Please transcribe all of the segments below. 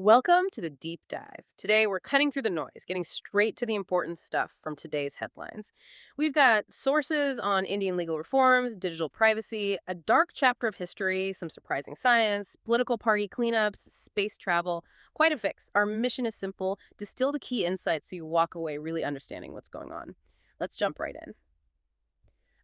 Welcome to the deep dive. Today, we're cutting through the noise, getting straight to the important stuff from today's headlines. We've got sources on Indian legal reforms, digital privacy, a dark chapter of history, some surprising science, political party cleanups, space travel. Quite a fix. Our mission is simple: distill the key insights so you walk away really understanding what's going on. Let's jump right in.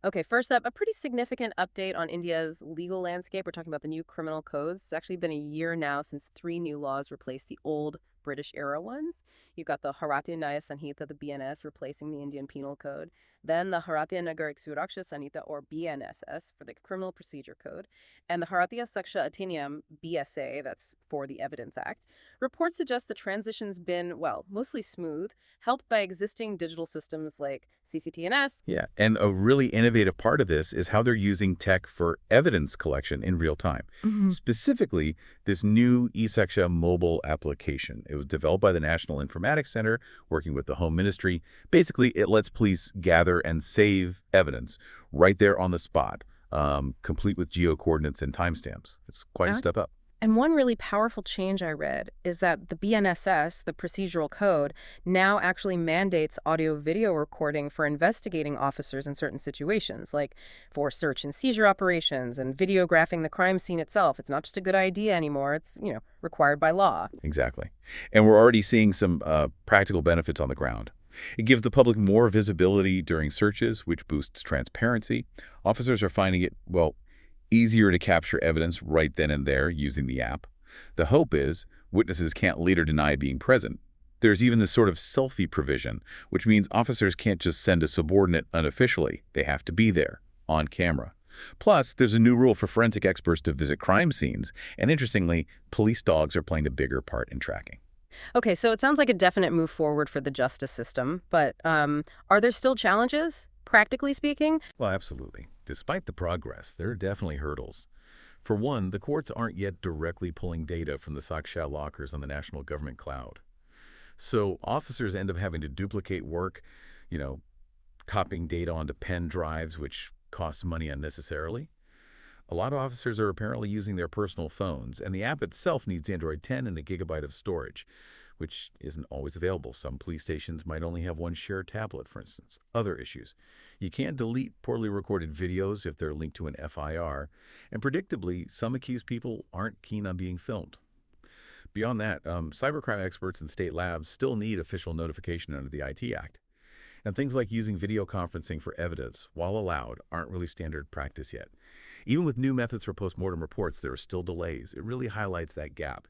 Okay, first up, a pretty significant update on India's legal landscape. We're talking about the new criminal codes. It's actually been a year now since three new laws replaced the old British era ones. You've got the Bharatiya Nyaya Sanhita, the BNS, replacing the Indian Penal Code. Then the Bharatiya Nagarik Suraksha Sanhita, or BNSS, for the Criminal Procedure Code. And the E-Sakshya Adhiniyam, BSA, that's for the Evidence Act. Reports suggest the transition's been, well, mostly smooth, helped by existing digital systems like CCTNS. Yeah, and a really innovative part of this is how they're using tech for evidence collection in real time. Specifically, this new E-Sakshya mobile application. It was developed by the National Informatics Center, working with the Home Ministry. Basically, it lets police gather and save evidence right there on the spot, complete with geo-coordinates and timestamps. It's quite a step up. And one really powerful change I read is that the BNSS, the procedural code, now actually mandates audio-video recording for investigating officers in certain situations, like for search and seizure operations and videographing the crime scene itself. It's not just a good idea anymore. It's, required by law. Exactly. And we're already seeing some practical benefits on the ground. It gives the public more visibility during searches, which boosts transparency. Officers are finding it, well, easier to capture evidence right then and there using the app. The hope is witnesses can't later deny being present. There's even this sort of selfie provision, which means officers can't just send a subordinate unofficially. They have to be there, on camera. Plus, there's a new rule for forensic experts to visit crime scenes, and interestingly, police dogs are playing a bigger part in tracking. Okay, so it sounds like a definite move forward for the justice system, but are there still challenges, practically speaking? Well, absolutely. Despite the progress, there are definitely hurdles. For one, the courts aren't yet directly pulling data from the Sakshya lockers on the national government cloud. So officers end up having to duplicate work, copying data onto pen drives, which costs money unnecessarily. A lot of officers are apparently using their personal phones, and the app itself needs Android 10 and a gigabyte of storage, which isn't always available. Some police stations might only have one shared tablet, for instance. Other issues. You can't delete poorly recorded videos if they're linked to an FIR, and predictably, some accused people aren't keen on being filmed. Beyond that, cybercrime experts and state labs still need official notification under the IT Act. And things like using video conferencing for evidence, while allowed, aren't really standard practice yet. Even with new methods for postmortem reports, there are still delays. It really highlights that gap,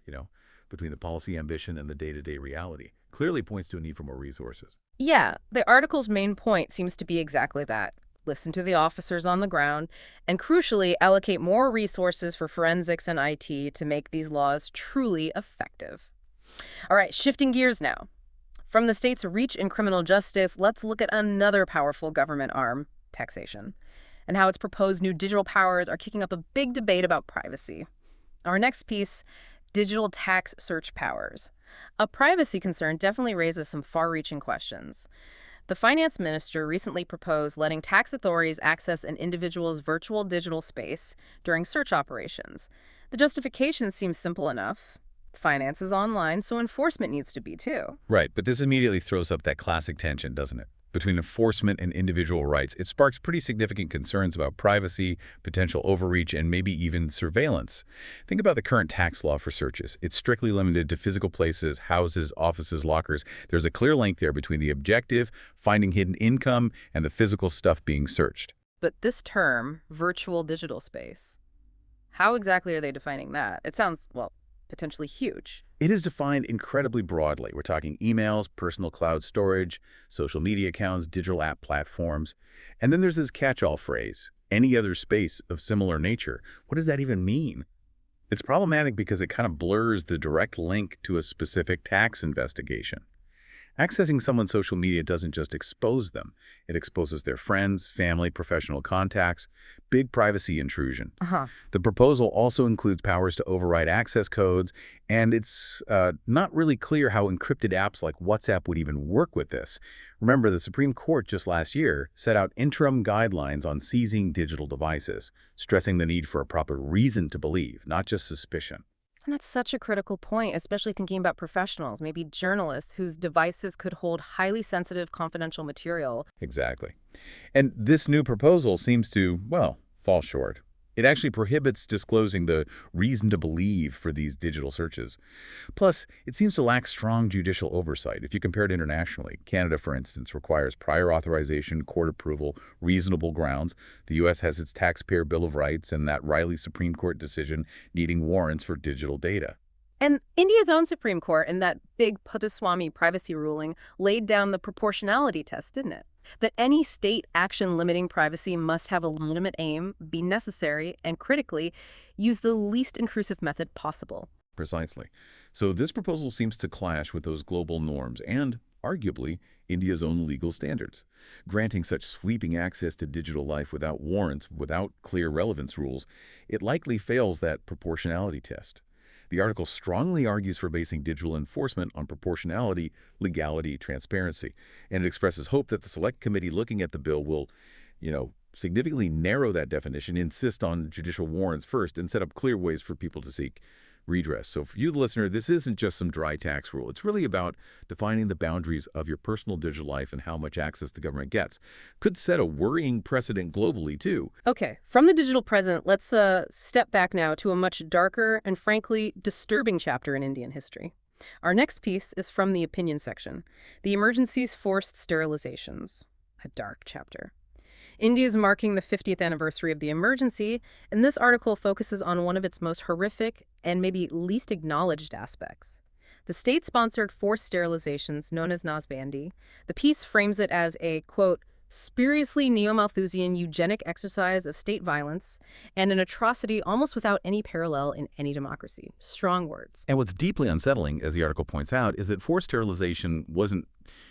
between the policy ambition and the day-to-day reality. Clearly points to a need for more resources. Yeah, the article's main point seems to be exactly that. Listen to the officers on the ground, and crucially, allocate more resources for forensics and IT to make these laws truly effective. All right, shifting gears now. From the state's reach in criminal justice, let's look at another powerful government arm, taxation, and how its proposed new digital powers are kicking up a big debate about privacy. Our next piece, digital tax search powers. A privacy concern definitely raises some far-reaching questions. The finance minister recently proposed letting tax authorities access an individual's virtual digital space during search operations. The justification seems simple enough. Finance is online, so enforcement needs to be too. Right, but this immediately throws up that classic tension, doesn't it? Between enforcement and individual rights. It sparks pretty significant concerns about privacy, potential overreach, and maybe even surveillance. Think about the current tax law for searches. It's strictly limited to physical places, houses, offices, lockers. There's a clear link there between the objective, finding hidden income, and the physical stuff being searched. But this term, virtual digital space, how exactly are they defining that? It sounds, well, potentially huge. It is defined incredibly broadly. We're talking emails, personal cloud storage, social media accounts, digital app platforms. And then there's this catch-all phrase, any other space of similar nature. What does that even mean? It's problematic because it kind of blurs the direct link to a specific tax investigation. Accessing someone's social media doesn't just expose them. It exposes their friends, family, professional contacts. Big privacy intrusion. The proposal also includes powers to override access codes, and it's not really clear how encrypted apps like WhatsApp would even work with this. Remember, the Supreme Court just last year set out interim guidelines on seizing digital devices, stressing the need for a proper reason to believe, not just suspicion. And that's such a critical point, especially thinking about professionals, maybe journalists whose devices could hold highly sensitive confidential material. Exactly. And this new proposal seems to, well, fall short. It actually prohibits disclosing the reason to believe for these digital searches. Plus, it seems to lack strong judicial oversight. If you compare it internationally, Canada, for instance, requires prior authorization, court approval, reasonable grounds. The U.S. has its Taxpayer Bill of Rights and that Riley Supreme Court decision needing warrants for digital data. And India's own Supreme Court, in that big Puttaswamy privacy ruling, laid down the proportionality test, didn't it? That any state action limiting privacy must have a legitimate aim, be necessary, and critically, use the least intrusive method possible. Precisely. So this proposal seems to clash with those global norms and, arguably, India's own legal standards. Granting such sweeping access to digital life without warrants, without clear relevance rules, it likely fails that proportionality test. The article strongly argues for basing digital enforcement on proportionality, legality, transparency, and it expresses hope that the Select Committee looking at the bill will, significantly narrow that definition, insist on judicial warrants first, and set up clear ways for people to seek redress. So for you, the listener, this isn't just some dry tax rule. It's really about defining the boundaries of your personal digital life and how much access the government gets. Could set a worrying precedent globally, too. Okay, from the digital present, let's step back now to a much darker and frankly disturbing chapter in Indian history. Our next piece is from the opinion section, The Emergency's Forced Sterilizations, a dark chapter. India is marking the 50th anniversary of the emergency, and this article focuses on one of its most horrific and maybe least acknowledged aspects. The state-sponsored forced sterilizations, known as Nasbandi, the piece frames it as a, quote, spuriously neo-Malthusian eugenic exercise of state violence and an atrocity almost without any parallel in any democracy. Strong words. And what's deeply unsettling, as the article points out, is that forced sterilization wasn't,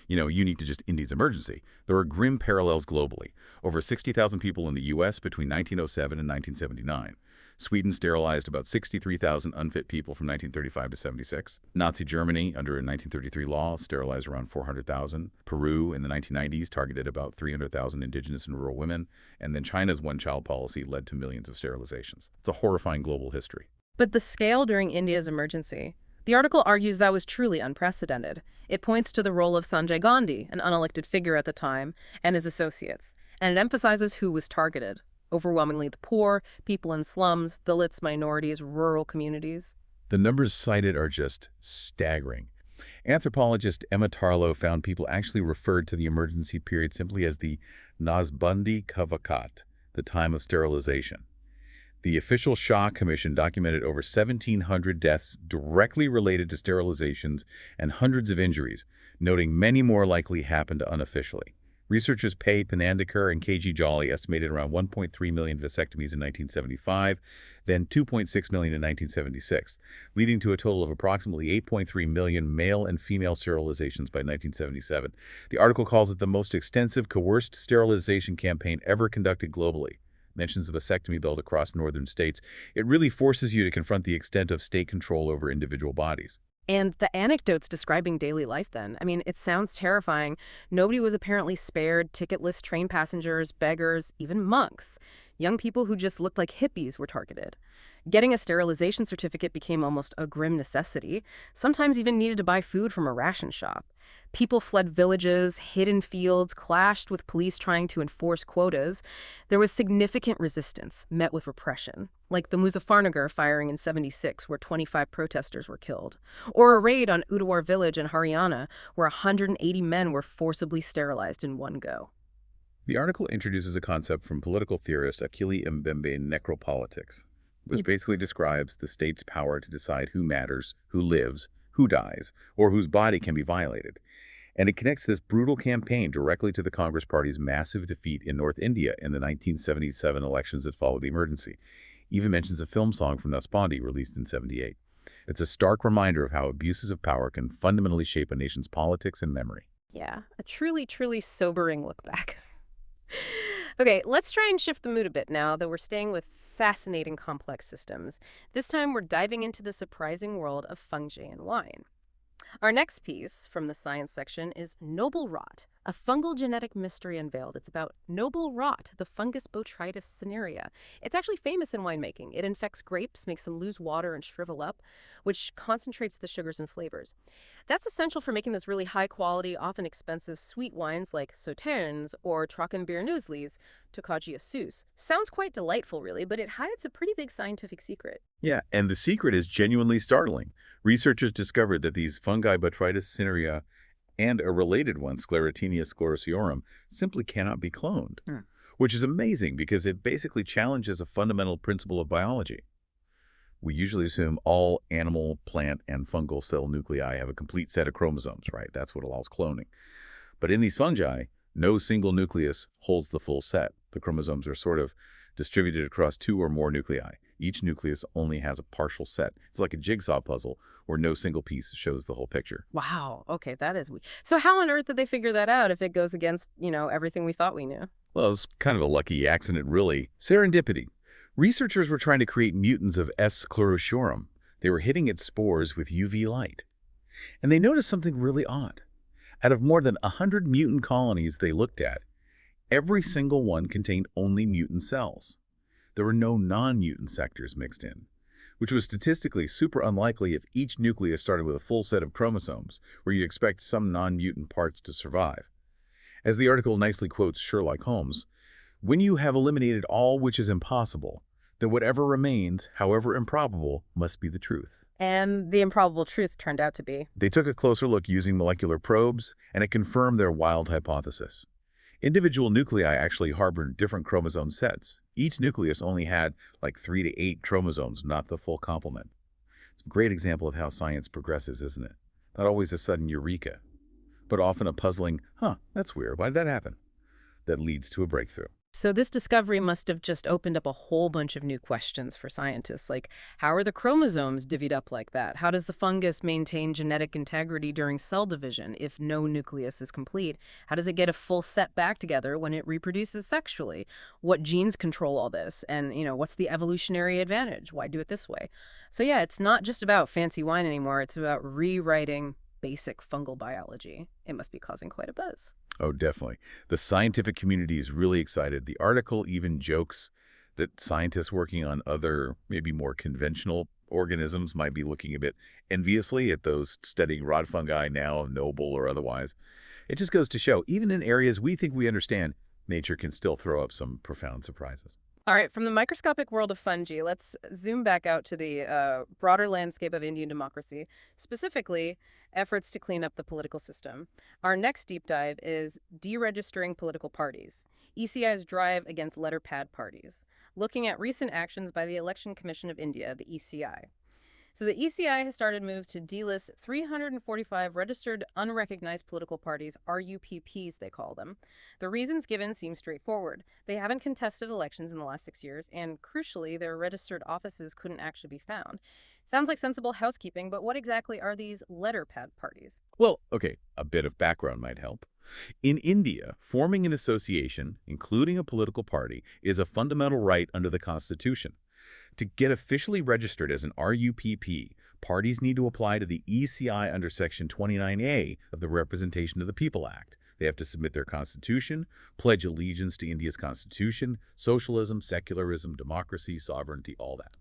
unique to just India's emergency. There are grim parallels globally. Over 60,000 people in the U.S. between 1907 and 1979. Sweden sterilized about 63,000 unfit people from 1935 to 76. Nazi Germany, under a 1933 law, sterilized around 400,000. Peru, in the 1990s, targeted about 300,000 indigenous and rural women. And then China's one-child policy led to millions of sterilizations. It's a horrifying global history. But the scale during India's emergency, the article argues that was truly unprecedented. It points to the role of Sanjay Gandhi, an unelected figure at the time, and his associates, and it emphasizes who was targeted. Overwhelmingly the poor, people in slums, Dalits, minorities, rural communities. The numbers cited are just staggering. Anthropologist Emma Tarlow found people actually referred to the emergency period simply as the Nasbandi Kavakat, the time of sterilization. The official Shah Commission documented over 1,700 deaths directly related to sterilizations and hundreds of injuries, noting many more likely happened unofficially. Researchers Pei Panandikar and K.G. Jolly estimated around 1.3 million vasectomies in 1975, then 2.6 million in 1976, leading to a total of approximately 8.3 million male and female sterilizations by 1977. The article calls it the most extensive coerced sterilization campaign ever conducted globally. Mentions a vasectomy belt across northern states. It really forces you to confront the extent of state control over individual bodies. And the anecdotes describing daily life then, it sounds terrifying. Nobody was apparently spared. Ticketless train passengers, beggars, even monks. Young people who just looked like hippies were targeted. Getting a sterilization certificate became almost a grim necessity, sometimes even needed to buy food from a ration shop. People fled villages, hid in fields, clashed with police trying to enforce quotas. There was significant resistance, met with repression, like the Muzaffarnagar firing in '76, where 25 protesters were killed, or a raid on Udawar village in Haryana, where 180 men were forcibly sterilized in one go. The article introduces a concept from political theorist Achille Mbembe necropolitics, which basically describes the state's power to decide who matters, who lives, who dies, or whose body can be violated. And it connects this brutal campaign directly to the Congress Party's massive defeat in North India in the 1977 elections that followed the emergency. Even mentions a film song from Nasbandi released in '78. It's a stark reminder of how abuses of power can fundamentally shape a nation's politics and memory. Yeah, a truly, truly sobering look back. Okay, let's try and shift the mood a bit now that we're staying with fascinating complex systems. This time we're diving into the surprising world of fungi and wine. Our next piece from the science section is Noble Rot, A fungal genetic mystery unveiled. It's about noble rot, the fungus botrytis cinerea. It's actually famous in winemaking. It infects grapes, makes them lose water and shrivel up, which concentrates the sugars and flavors. That's essential for making those really high quality, often expensive sweet wines like Sauternes or Trockenbeer to Tokaji Sus. Sounds quite delightful, really, but it hides a pretty big scientific secret. Yeah, and the secret is genuinely startling. Researchers discovered that these fungi Botrytis cinerea and a related one, Sclerotinia sclerotiorum, simply cannot be cloned, which is amazing because it basically challenges a fundamental principle of biology. We usually assume all animal, plant, and fungal cell nuclei have a complete set of chromosomes, right? That's what allows cloning. But in these fungi, no single nucleus holds the full set. The chromosomes are sort of distributed across two or more nuclei. Each nucleus only has a partial set. It's like a jigsaw puzzle where no single piece shows the whole picture. Wow. Okay, that is weird. So how on earth did they figure that out if it goes against, everything we thought we knew? Well, it's kind of a lucky accident, really. Serendipity. Researchers were trying to create mutants of S. sclerotiorum. They were hitting its spores with UV light. And they noticed something really odd. Out of more than 100 mutant colonies they looked at, every single one contained only mutant cells. There were no non-mutant sectors mixed in, which was statistically super unlikely if each nucleus started with a full set of chromosomes, where you'd expect some non-mutant parts to survive. As the article nicely quotes Sherlock Holmes, when you have eliminated all which is impossible, then whatever remains, however improbable, must be the truth. And the improbable truth turned out to be. They took a closer look using molecular probes, and it confirmed their wild hypothesis. Individual nuclei actually harbored different chromosome sets. Each nucleus only had like 3 to 8 chromosomes, not the full complement. It's a great example of how science progresses, isn't it? Not always a sudden eureka, but often a puzzling, that's weird, why did that happen? That leads to a breakthrough. So this discovery must have just opened up a whole bunch of new questions for scientists, like how are the chromosomes divvied up like that? How does the fungus maintain genetic integrity during cell division if no nucleus is complete? How does it get a full set back together when it reproduces sexually? What genes control all this? And, what's the evolutionary advantage? Why do it this way? So yeah, it's not just about fancy wine anymore. It's about rewriting basic fungal biology. It must be causing quite a buzz. Oh, definitely. The scientific community is really excited. The article even jokes that scientists working on other, maybe more conventional organisms might be looking a bit enviously at those studying rod fungi now, noble or otherwise. It just goes to show, even in areas we think we understand, nature can still throw up some profound surprises. All right, from the microscopic world of fungi, let's zoom back out to the broader landscape of Indian democracy, specifically efforts to clean up the political system. Our next deep dive is deregistering political parties, ECI's drive against letterpad parties, looking at recent actions by the Election Commission of India, the ECI. So the ECI has started moves to delist 345 registered unrecognized political parties, RUPPs they call them. The reasons given seem straightforward. They haven't contested elections in the last 6 years, and crucially, their registered offices couldn't actually be found. Sounds like sensible housekeeping, but what exactly are these letterpad parties? Well, okay, a bit of background might help. In India, forming an association, including a political party, is a fundamental right under the Constitution. To get officially registered as an RUPP, parties need to apply to the ECI under Section 29A of the Representation of the People Act. They have to submit their constitution, pledge allegiance to India's constitution, socialism, secularism, democracy, sovereignty, all that.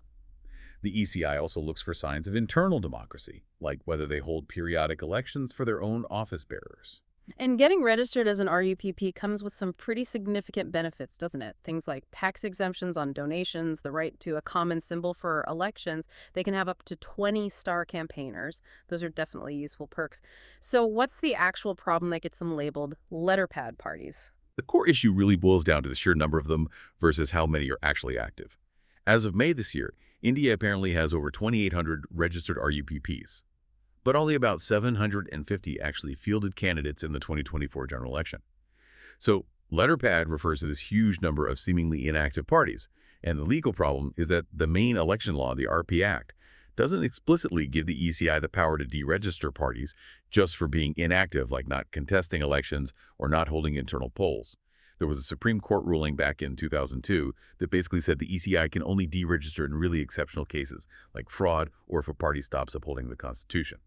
The ECI also looks for signs of internal democracy, like whether they hold periodic elections for their own office bearers. And getting registered as an RUPP comes with some pretty significant benefits, doesn't it? Things like tax exemptions on donations, the right to a common symbol for elections. They can have up to 20 star campaigners. Those are definitely useful perks. So what's the actual problem that gets them labeled letterpad parties? The core issue really boils down to the sheer number of them versus how many are actually active. As of May this year, India apparently has over 2,800 registered RUPPs. But only about 750 actually fielded candidates in the 2024 general election. So letterpad refers to this huge number of seemingly inactive parties, and the legal problem is that the main election law, the RP Act, doesn't explicitly give the ECI the power to deregister parties just for being inactive, like not contesting elections or not holding internal polls. There was a Supreme Court ruling back in 2002 that basically said the ECI can only deregister in really exceptional cases, like fraud or if a party stops upholding the Constitution.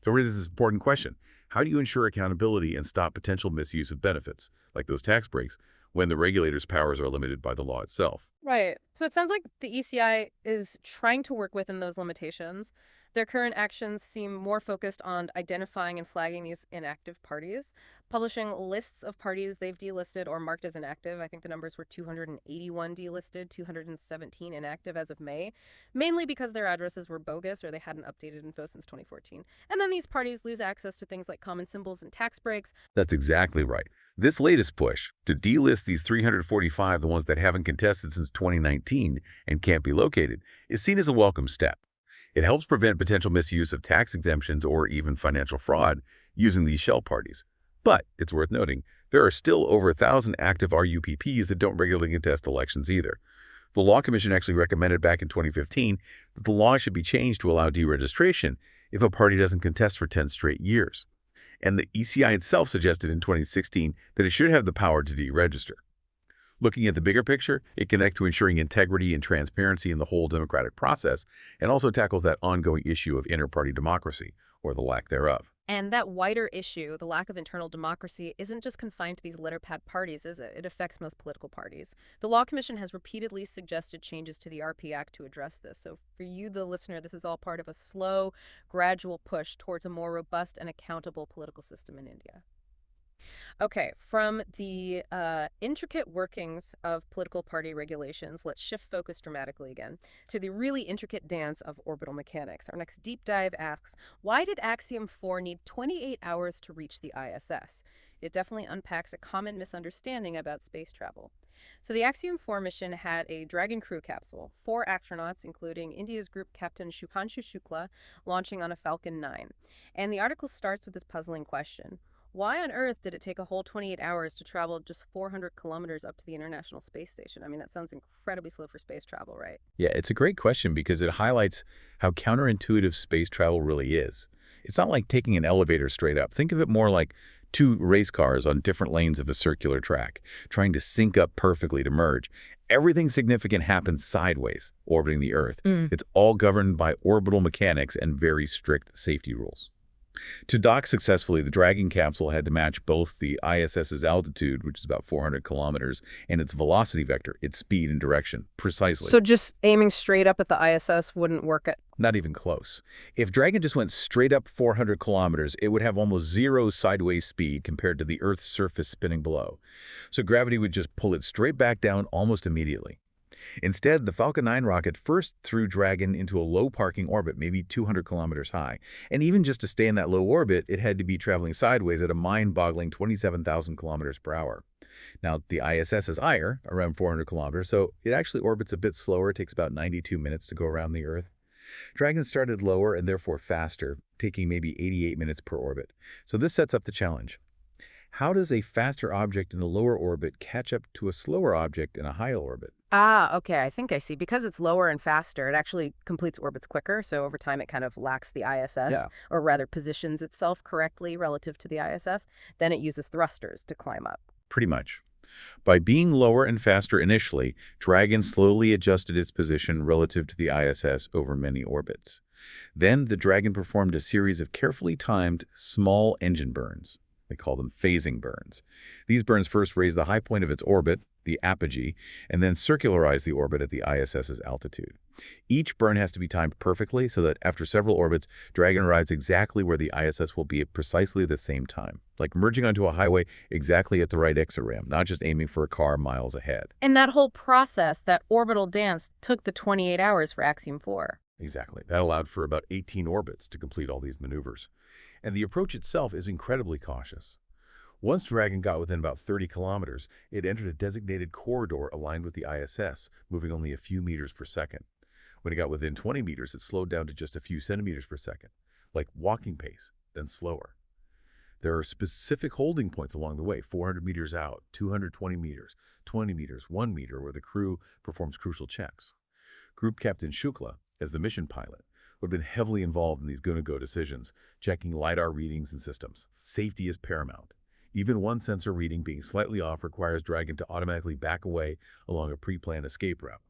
So here's this important question. How do you ensure accountability and stop potential misuse of benefits, like those tax breaks, when the regulator's powers are limited by the law itself? Right. So it sounds like the ECI is trying to work within those limitations. Their current actions seem more focused on identifying and flagging these inactive parties, publishing lists of parties they've delisted or marked as inactive. I think the numbers were 281 delisted, 217 inactive as of May, mainly because their addresses were bogus or they hadn't updated info since 2014. And then these parties lose access to things like common symbols and tax breaks. That's exactly right. This latest push to delist these 345, the ones that haven't contested since 2019 and can't be located, is seen as a welcome step. It helps prevent potential misuse of tax exemptions or even financial fraud using these shell parties. But it's worth noting, there are still over 1,000 active RUPPs that don't regularly contest elections either. The Law Commission actually recommended back in 2015 that the law should be changed to allow deregistration if a party doesn't contest for 10 straight years. And the ECI itself suggested in 2016 that it should have the power to deregister. Looking at the bigger picture, it connects to ensuring integrity and transparency in the whole democratic process and also tackles that ongoing issue of inter-party democracy, or the lack thereof. And that wider issue, the lack of internal democracy, isn't just confined to these letterpad parties, is it? It affects most political parties. The Law Commission has repeatedly suggested changes to the RP Act to address this. So for you, the listener, this is all part of a slow, gradual push towards a more robust and accountable political system in India. Okay, from the intricate workings of political party regulations, let's shift focus dramatically again to the really intricate dance of orbital mechanics. Our next deep dive asks, why did Axiom 4 need 28 hours to reach the ISS? It definitely unpacks a common misunderstanding about space travel. So the Axiom 4 mission had a Dragon crew capsule, 4 astronauts, including India's group captain Shubhanshu Shukla, launching on a Falcon 9. And the article starts with this puzzling question. Why on earth did it take a whole 28 hours to travel just 400 kilometers up to the International Space Station? I mean, that sounds incredibly slow for space travel, right? Yeah, it's a great question because it highlights how counterintuitive space travel really is. It's not like taking an elevator straight up. Think of it more like two race cars on different lanes of a circular track, trying to sync up perfectly to merge. Everything significant happens sideways, orbiting the Earth. It's all governed by orbital mechanics and very strict safety rules. To dock successfully, the Dragon capsule had to match both the ISS's altitude, which is about 400 kilometers, and its velocity vector, its speed and direction, precisely. So just aiming straight up at the ISS wouldn't work at... Not even close. If Dragon just went straight up 400 kilometers, it would have almost zero sideways speed compared to the Earth's surface spinning below. So gravity would just pull it straight back down almost immediately. Instead, the Falcon 9 rocket first threw Dragon into a low parking orbit, maybe 200 kilometers high. And even just to stay in that low orbit, it had to be traveling sideways at a mind-boggling 27,000 kilometers per hour. Now, the ISS is higher, around 400 kilometers, so it actually orbits a bit slower. It takes about 92 minutes to go around the Earth. Dragon started lower and therefore faster, taking maybe 88 minutes per orbit. So this sets up the challenge. How does a faster object in a lower orbit catch up to a slower object in a higher orbit? Ah, okay, I think I see. Because it's lower and faster, it actually completes orbits quicker, so over time it kind of lacks the ISS, Yeah. or rather positions itself correctly relative to the ISS. Then it uses thrusters to climb up. Pretty much. By being lower and faster initially, Dragon slowly adjusted its position relative to the ISS over many orbits. Then the Dragon performed a series of carefully timed small engine burns. They call them phasing burns. These burns first raise the high point of its orbit, the apogee, and then circularize the orbit at the ISS's altitude. Each burn has to be timed perfectly so that after several orbits, Dragon arrives exactly where the ISS will be at precisely the same time, like merging onto a highway exactly at the right exit ramp, not just aiming for a car miles ahead. And that whole process, that orbital dance, took the 28 hours for Axiom 4. Exactly. That allowed for about 18 orbits to complete all these maneuvers. And the approach itself is incredibly cautious. Once Dragon got within about 30 kilometers, it entered a designated corridor aligned with the ISS, moving only a few meters per second. When it got within 20 meters, it slowed down to just a few centimeters per second, like walking pace, then slower. There are specific holding points along the way, 400 meters out, 220 meters, 20 meters, 1 meter, where the crew performs crucial checks. Group Captain Shukla, as the mission pilot, would have been heavily involved in these go-no-go decisions, checking LiDAR readings and systems. Safety is paramount. Even one sensor reading being slightly off requires Dragon to automatically back away along a pre-planned escape route.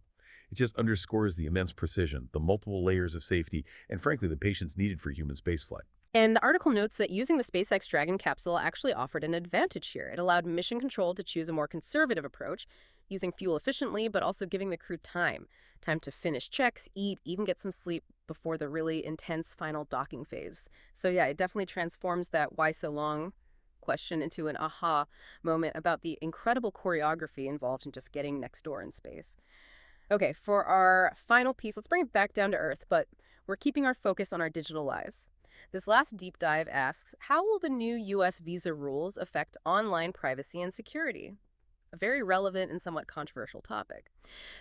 It just underscores the immense precision, the multiple layers of safety, and frankly, the patience needed for human spaceflight. And the article notes that using the SpaceX Dragon capsule actually offered an advantage here. It allowed mission control to choose a more conservative approach, using fuel efficiently, but also giving the crew time to finish checks, eat, even get some sleep before the really intense final docking phase. So yeah, it definitely transforms that why so long question into an aha moment about the incredible choreography involved in just getting next door in space. Okay, for our final piece, let's bring it back down to earth, but we're keeping our focus on our digital lives. This last deep dive asks, how will the new US visa rules affect online privacy and security? A very relevant and somewhat controversial topic.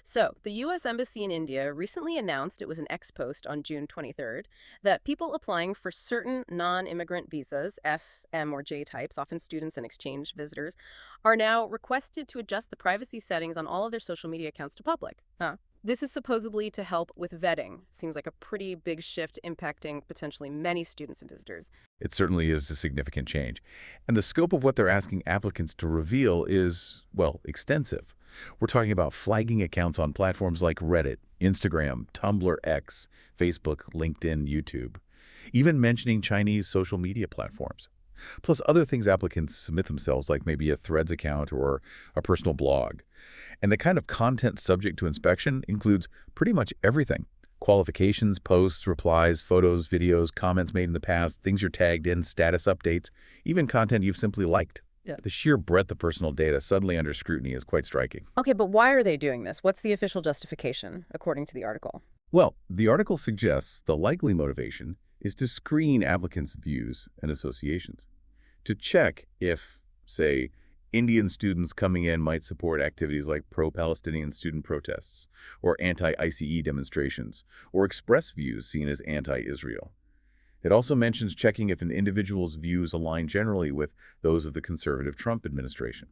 So, the U.S. Embassy in India recently announced, it was an ex post on June 23rd, that people applying for certain non-immigrant visas, F, M, or J types, often students and exchange visitors, are now requested to adjust the privacy settings on all of their social media accounts to public. This is supposedly to help with vetting. Seems like a pretty big shift impacting potentially many students and visitors. It certainly is a significant change. And the scope of what they're asking applicants to reveal is, well, extensive. We're talking about flagging accounts on platforms like Reddit, Instagram, Tumblr, X, Facebook, LinkedIn, YouTube, even mentioning Chinese social media platforms. Plus other things applicants submit themselves, like maybe a Threads account or a personal blog. And the kind of content subject to inspection includes pretty much everything. Qualifications, posts, replies, photos, videos, comments made in the past, things you're tagged in, status updates, even content you've simply liked. Yeah. The sheer breadth of personal data suddenly under scrutiny is quite striking. Okay, but why are they doing this? What's the official justification, according to the article? Well, the article suggests the likely motivation is to screen applicants' views and associations, to check if, say, Indian students coming in might support activities like pro-Palestinian student protests or anti-ICE demonstrations or express views seen as anti-Israel. It also mentions checking if an individual's views align generally with those of the conservative Trump administration.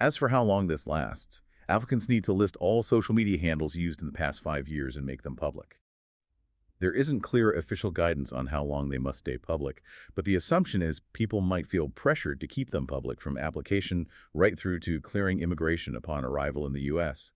As for how long this lasts, applicants need to list all social media handles used in the past 5 years and make them public. There isn't clear official guidance on how long they must stay public, but the assumption is people might feel pressured to keep them public from application right through to clearing immigration upon arrival in the U.S.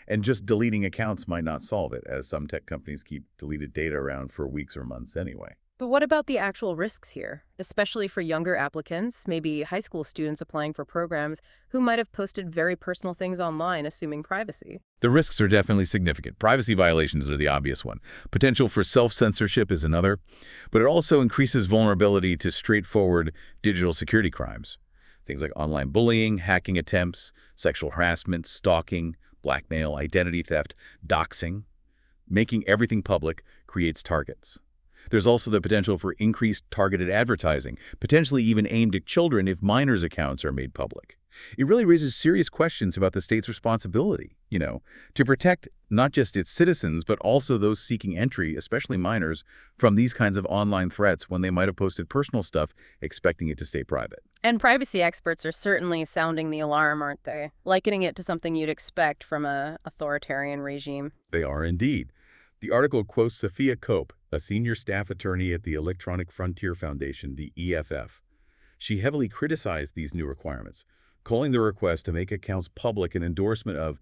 And just deleting accounts might not solve it, as some tech companies keep deleted data around for weeks or months anyway. But what about the actual risks here, especially for younger applicants, maybe high school students applying for programs who might have posted very personal things online, assuming privacy? The risks are definitely significant. Privacy violations are the obvious one. Potential for self-censorship is another, but it also increases vulnerability to straightforward digital security crimes. Things like online bullying, hacking attempts, sexual harassment, stalking, blackmail, identity theft, doxing. Making everything public creates targets. There's also the potential for increased targeted advertising, potentially even aimed at children if minors' accounts are made public. It really raises serious questions about the state's responsibility, to protect not just its citizens, but also those seeking entry, especially minors, from these kinds of online threats when they might have posted personal stuff expecting it to stay private. And privacy experts are certainly sounding the alarm, aren't they? Likening it to something you'd expect from an authoritarian regime. They are indeed. The article quotes Sophia Cope, a senior staff attorney at the Electronic Frontier Foundation, the EFF. She heavily criticized these new requirements, calling the request to make accounts public an endorsement of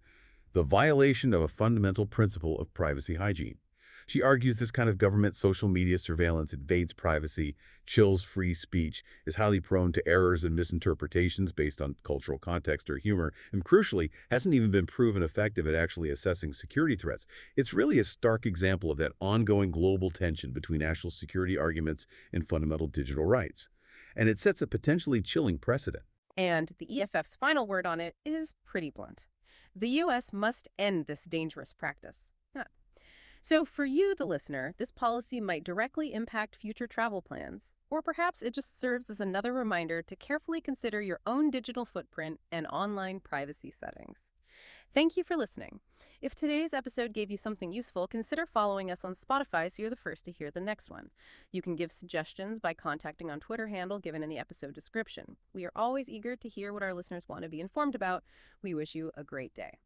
the violation of a fundamental principle of privacy hygiene. She argues this kind of government social media surveillance invades privacy, chills free speech, is highly prone to errors and misinterpretations based on cultural context or humor, and crucially, hasn't even been proven effective at actually assessing security threats. It's really a stark example of that ongoing global tension between national security arguments and fundamental digital rights. And it sets a potentially chilling precedent. And the EFF's final word on it is pretty blunt. The U.S. must end this dangerous practice. So for you, the listener, this policy might directly impact future travel plans, or perhaps it just serves as another reminder to carefully consider your own digital footprint and online privacy settings. Thank you for listening. If today's episode gave you something useful, consider following us on Spotify so you're the first to hear the next one. You can give suggestions by contacting on Twitter handle given in the episode description. We are always eager to hear what our listeners want to be informed about. We wish you a great day.